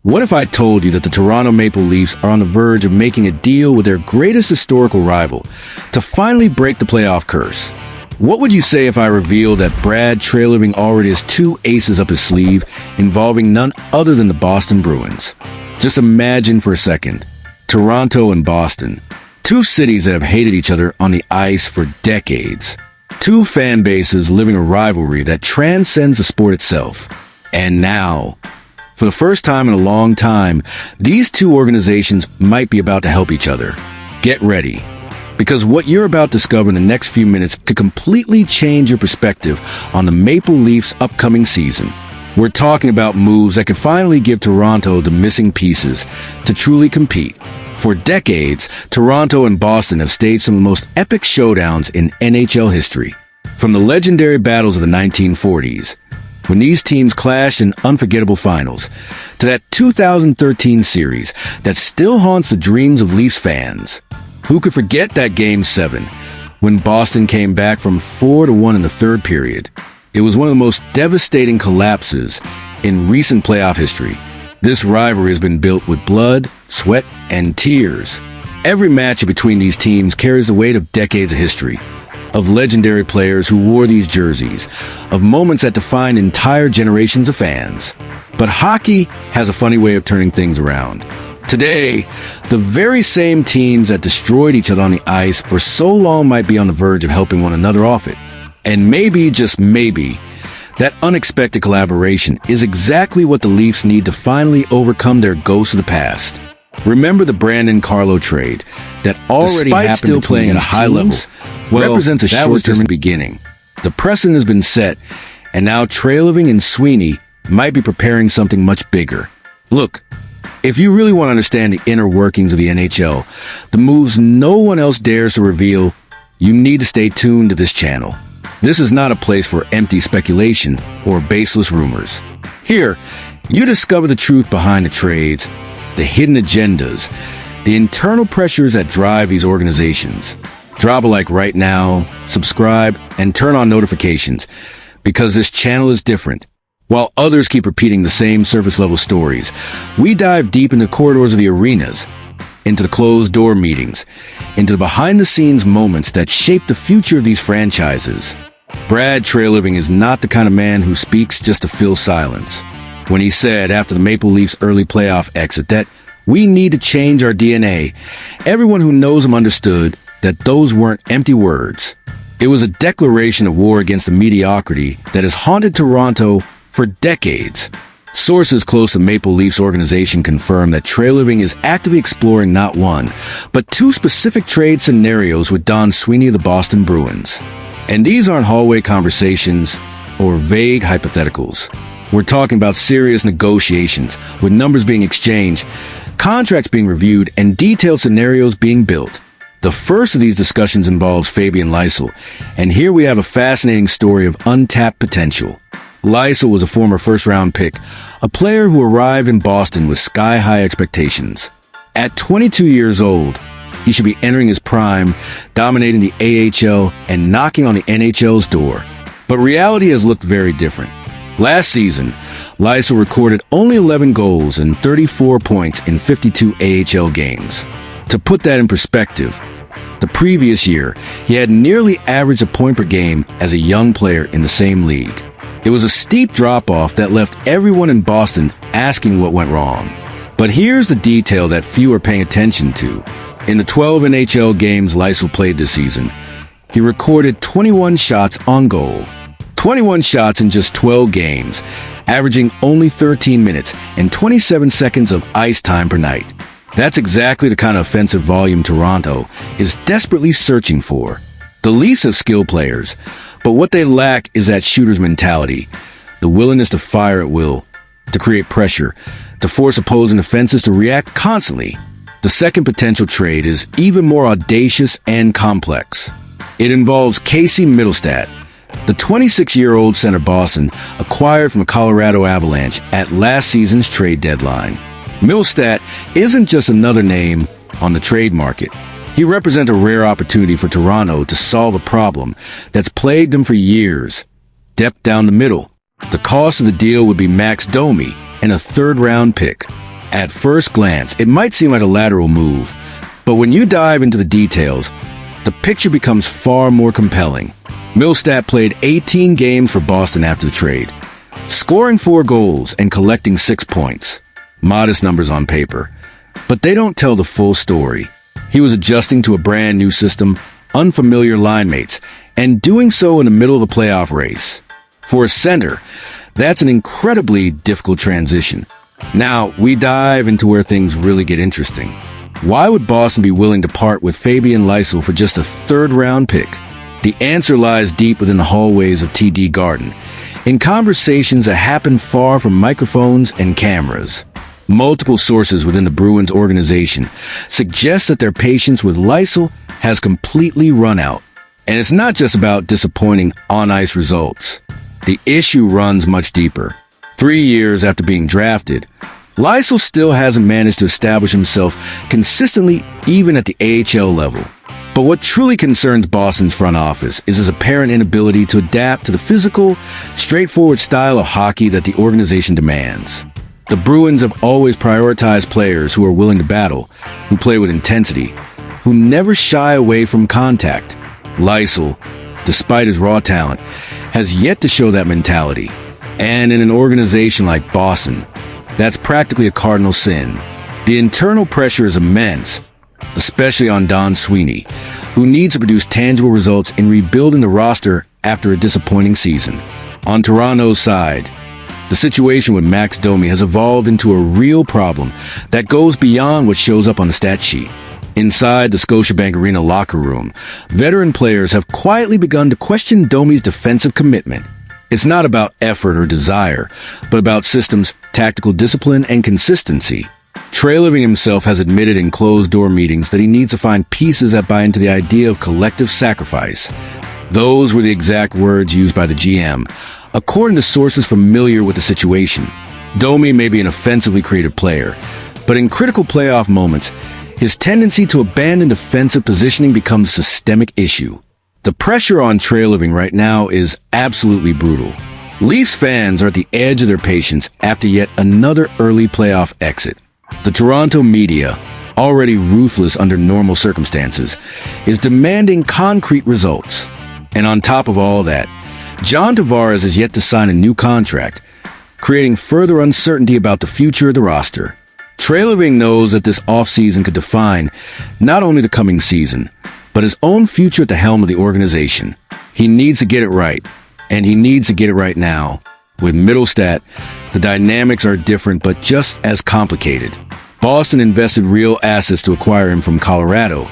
What if I told you that the Toronto Maple Leafs are on the verge of making a deal with their greatest historical rival to finally break the playoff curse? What would you say if I revealed that Brad Treliving already has two aces up his sleeve involving none other than the Boston Bruins? Just imagine for a second, Toronto and Boston, two cities that have hated each other on the ice for decades. Two fan bases living a rivalry that transcends the sport itself. And now, for the first time in a long time, these two organizations might be about to help each other. Get ready, because what you're about to discover in the next few minutes could completely change your perspective on the Maple Leafs' upcoming season. We're talking about moves that could finally give Toronto the missing pieces to truly compete. For decades, Toronto and Boston have staged some of the most epic showdowns in NHL history. From the legendary battles of the 1940s, when these teams clashed in unforgettable finals, to that 2013 series that still haunts the dreams of Leafs fans. Who could forget that Game 7, when Boston came back from 4-1 in the third period? It was one of the most devastating collapses in recent playoff history. This rivalry has been built with blood, sweat, and tears. Every matchup between these teams carries the weight of decades of history, of legendary players who wore these jerseys, of moments that defined entire generations of fans. But hockey has a funny way of turning things around. Today, the very same teams that destroyed each other on the ice for so long might be on the verge of helping one another off it. And maybe, just maybe, that unexpected collaboration is exactly what the Leafs need to finally overcome their ghosts of the past. Remember the Brandon Carlo trade that already happened, still playing at a high level, represents a short-term beginning. The precedent has been set, and now Treliving and Sweeney might be preparing something much bigger. Look, if you really want to understand the inner workings of the NHL, the moves no one else dares to reveal, you need to stay tuned to this channel. This is not a place for empty speculation or baseless rumors. Here, you discover the truth behind the trades, the hidden agendas, the internal pressures that drive these organizations. Drop a like right now, subscribe, and turn on notifications, because this channel is different. While others keep repeating the same surface-level stories, we dive deep into the corridors of the arenas, into the closed-door meetings, into the behind-the-scenes moments that shape the future of these franchises. Brad Treliving is not the kind of man who speaks just to fill silence. When he said after the Maple Leafs' early playoff exit that we need to change our DNA, everyone who knows him understood that those weren't empty words. It was a declaration of war against the mediocrity that has haunted Toronto for decades. Sources close to Maple Leafs organization confirm that Treliving is actively exploring not one, but two specific trade scenarios with Don Sweeney of the Boston Bruins. And these aren't hallway conversations or vague hypotheticals. We're talking about serious negotiations, with numbers being exchanged, contracts being reviewed, and detailed scenarios being built. The first of these discussions involves Fabian Lysell, and here we have a fascinating story of untapped potential. Lysell was a former first-round pick, a player who arrived in Boston with sky-high expectations. At 22 years old, he should be entering his prime, dominating the AHL and knocking on the NHL's door. But reality has looked very different. Last season, Lysell recorded only 11 goals and 34 points in 52 AHL games. To put that in perspective, the previous year, he had nearly averaged a point per game as a young player in the same league. It was a steep drop-off that left everyone in Boston asking what went wrong. But here's the detail that few are paying attention to. In the 12 NHL games Lysell played this season, he recorded 21 shots on goal. 21 shots in just 12 games, averaging only 13 minutes and 27 seconds of ice time per night. That's exactly the kind of offensive volume Toronto is desperately searching for. The Leafs have skilled players, but what they lack is that shooter's mentality, the willingness to fire at will, to create pressure, to force opposing defenses to react constantly. The second potential trade is even more audacious and complex. It involves Casey Mittelstadt, the 26-year-old center Boston acquired from the Colorado Avalanche at last season's trade deadline. Mittelstadt isn't just another name on the trade market. He represents a rare opportunity for Toronto to solve a problem that's plagued them for years. Depth down the middle. The cost of the deal would be Max Domi and a third-round pick. At first glance, it might seem like a lateral move, but when you dive into the details, the picture becomes far more compelling. Mittelstadt played 18 games for Boston after the trade, scoring 4 goals and collecting 6 points. Modest numbers on paper, but they don't tell the full story. He was adjusting to a brand new system, unfamiliar line mates, and doing so in the middle of a playoff race. For a center, that's an incredibly difficult transition. Now, we dive into where things really get interesting. Why would Boston be willing to part with Fabian Lysell for just a third-round pick? The answer lies deep within the hallways of TD Garden, in conversations that happen far from microphones and cameras. Multiple sources within the Bruins organization suggest that their patience with Lysell has completely run out. And it's not just about disappointing on-ice results. The issue runs much deeper. 3 years after being drafted, Lysell still hasn't managed to establish himself consistently even at the AHL level. But what truly concerns Boston's front office is his apparent inability to adapt to the physical, straightforward style of hockey that the organization demands. The Bruins have always prioritized players who are willing to battle, who play with intensity, who never shy away from contact. Lysell, despite his raw talent, has yet to show that mentality. And in an organization like Boston, that's practically a cardinal sin. The internal pressure is immense, especially on Don Sweeney, who needs to produce tangible results in rebuilding the roster after a disappointing season. On Toronto's side, the situation with Max Domi has evolved into a real problem that goes beyond what shows up on the stat sheet. Inside the Scotiabank Arena locker room, veteran players have quietly begun to question Domi's defensive commitment. It's not about effort or desire, but about systems, tactical discipline, and consistency. Treliving himself has admitted in closed-door meetings that he needs to find pieces that buy into the idea of collective sacrifice. Those were the exact words used by the GM, according to sources familiar with the situation. Domi may be an offensively creative player, but in critical playoff moments, his tendency to abandon defensive positioning becomes a systemic issue. The pressure on Treliving right now is absolutely brutal. Leafs fans are at the edge of their patience after yet another early playoff exit. The Toronto media, already ruthless under normal circumstances, is demanding concrete results. And on top of all that, John Tavares has yet to sign a new contract, creating further uncertainty about the future of the roster. Treliving knows that this offseason could define not only the coming season, but his own future at the helm of the organization. He needs to get it right, and he needs to get it right now. With Mittelstadt, the dynamics are different but just as complicated. Boston invested real assets to acquire him from Colorado,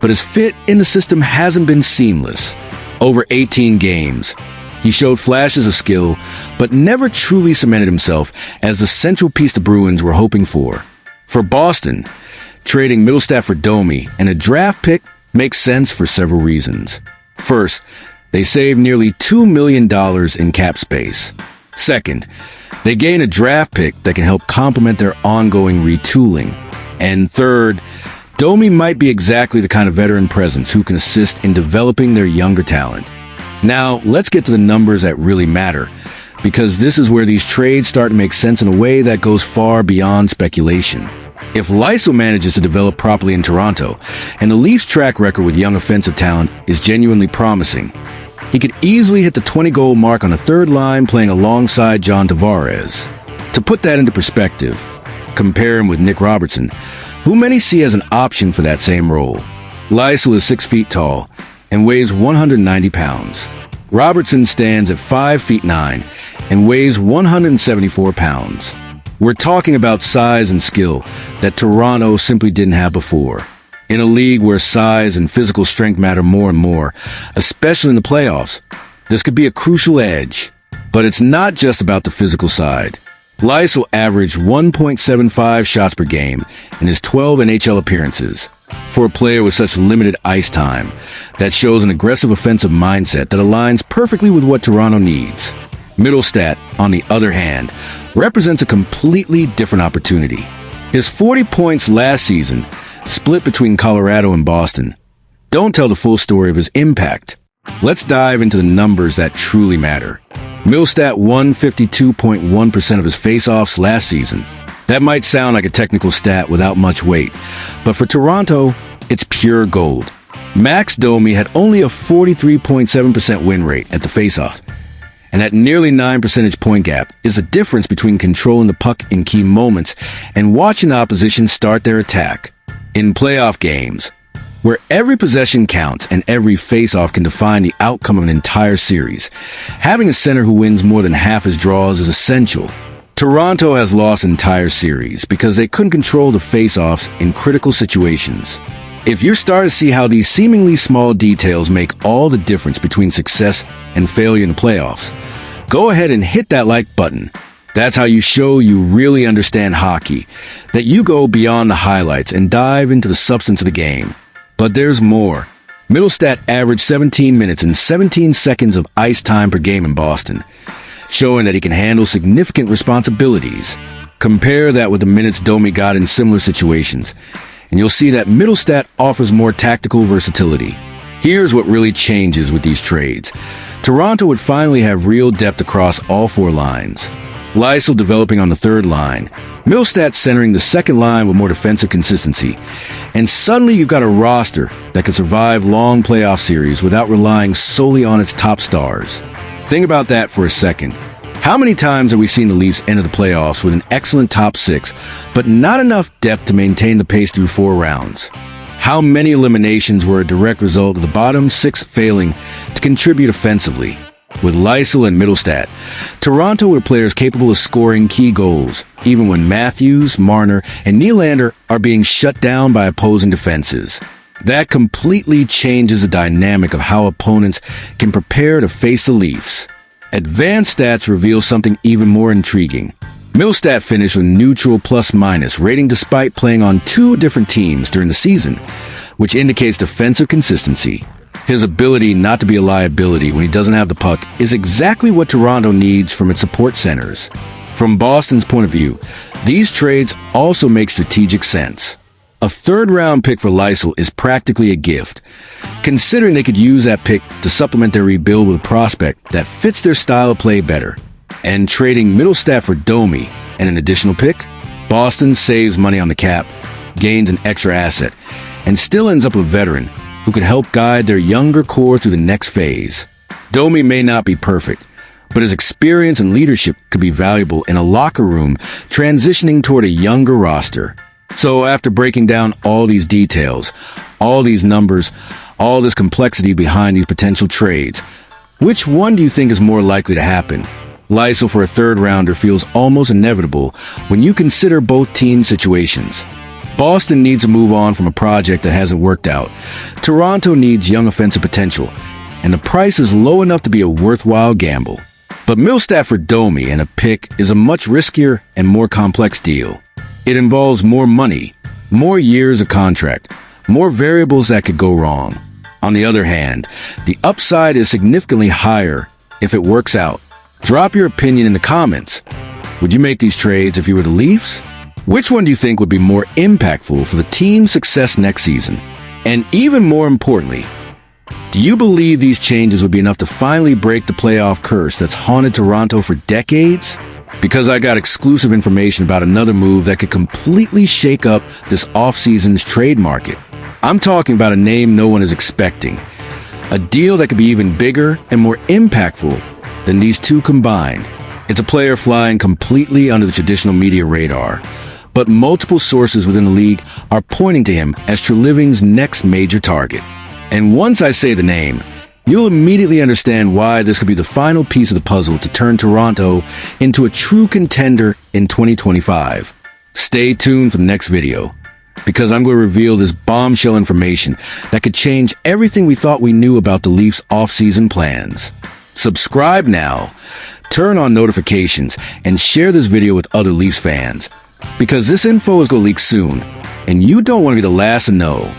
but his fit in the system hasn't been seamless. Over 18 games, he showed flashes of skill, but never truly cemented himself as the central piece the Bruins were hoping for. For Boston, trading Mittelstadt for Domi and a draft pick makes sense for several reasons. First, they save nearly $2 million in cap space. Second, they gain a draft pick that can help complement their ongoing retooling. And third, Domi might be exactly the kind of veteran presence who can assist in developing their younger talent. Now, let's get to the numbers that really matter, because this is where these trades start to make sense in a way that goes far beyond speculation. If Lysell manages to develop properly in Toronto, and the Leafs' track record with young offensive talent is genuinely promising, he could easily hit the 20-goal mark on the third line playing alongside John Tavares. To put that into perspective, compare him with Nick Robertson, who many see as an option for that same role. Lysell is 6 feet tall and weighs 190 pounds. Robertson stands at 5 feet 9 and weighs 174 pounds. We're talking about size and skill that Toronto simply didn't have before. In a league where size and physical strength matter more and more, especially in the playoffs, this could be a crucial edge. But it's not just about the physical side. Lysell averaged 1.75 shots per game in his 12 NHL appearances. For a player with such limited ice time, that shows an aggressive offensive mindset that aligns perfectly with what Toronto needs. Mittelstadt, on the other hand, represents a completely different opportunity. His 40 points last season, split between Colorado and Boston, don't tell the full story of his impact. Let's dive into the numbers that truly matter. Mittelstadt won 52.1% of his faceoffs last season. That might sound like a technical stat without much weight, but for Toronto, it's pure gold. Max Domi had only a 43.7% win rate at the faceoff, and that nearly 9 percentage point gap is the difference between controlling the puck in key moments and watching the opposition start their attack. In playoff games, where every possession counts and every faceoff can define the outcome of an entire series, having a center who wins more than half his draws is essential. Toronto has lost entire series because they couldn't control the faceoffs in critical situations. If you're starting to see how these seemingly small details make all the difference between success and failure in the playoffs, go ahead and hit that like button. That's how you show you really understand hockey, that you go beyond the highlights and dive into the substance of the game. But there's more. Mittelstadt averaged 17 minutes and 17 seconds of ice time per game in Boston, showing that he can handle significant responsibilities. Compare that with the minutes Domi got in similar situations, and you'll see that Mittelstadt offers more tactical versatility. Here's what really changes with these trades. Toronto would finally have real depth across all four lines. Lysell developing on the third line, Mittelstadt centering the second line with more defensive consistency, and suddenly you've got a roster that can survive long playoff series without relying solely on its top stars. Think about that for a second. How many times have we seen the Leafs enter the playoffs with an excellent top six, but not enough depth to maintain the pace through 4 rounds? How many eliminations were a direct result of the bottom 6 failing to contribute offensively? With Lysell and Mittelstadt, Toronto were players capable of scoring key goals, even when Matthews, Marner, and Nylander are being shut down by opposing defenses. That completely changes the dynamic of how opponents can prepare to face the Leafs. Advanced stats reveal something even more intriguing. Mittelstadt finished with neutral plus-minus rating despite playing on 2 different teams during the season, which indicates defensive consistency. His ability not to be a liability when he doesn't have the puck is exactly what Toronto needs from its support centers. From Boston's point of view, these trades also make strategic sense. A 3rd-round pick for Lysell is practically a gift, considering they could use that pick to supplement their rebuild with a prospect that fits their style of play better. And trading Mittelstadt for Domi and an additional pick, Boston saves money on the cap, gains an extra asset, and still ends up with a veteran who could help guide their younger core through the next phase. Domi may not be perfect, but his experience and leadership could be valuable in a locker room transitioning toward a younger roster. So after breaking down all these details, all these numbers, all this complexity behind these potential trades, which one do you think is more likely to happen? Lysell for a 3rd-rounder feels almost inevitable when you consider both team situations. Boston needs to move on from a project that hasn't worked out. Toronto needs young offensive potential, and the price is low enough to be a worthwhile gamble. But Mittelstadt for Domi and a pick is a much riskier and more complex deal. It involves more money, more years of contract, more variables that could go wrong. On the other hand, the upside is significantly higher if it works out. Drop your opinion in the comments. Would you make these trades if you were the Leafs? Which one do you think would be more impactful for the team's success next season? And even more importantly, do you believe these changes would be enough to finally break the playoff curse that's haunted Toronto for decades? Because I got exclusive information about another move that could completely shake up this offseason's trade market. I'm talking about a name no one is expecting. A deal that could be even bigger and more impactful than these two combined. It's a player flying completely under the traditional media radar, but multiple sources within the league are pointing to him as Treliving's next major target. And once I say the name, you'll immediately understand why this could be the final piece of the puzzle to turn Toronto into a true contender in 2025. Stay tuned for the next video, because I'm going to reveal this bombshell information that could change everything we thought we knew about the Leafs' off-season plans. Subscribe now, turn on notifications, and share this video with other Leafs fans, because this info is going to leak soon, and you don't want to be the last to know.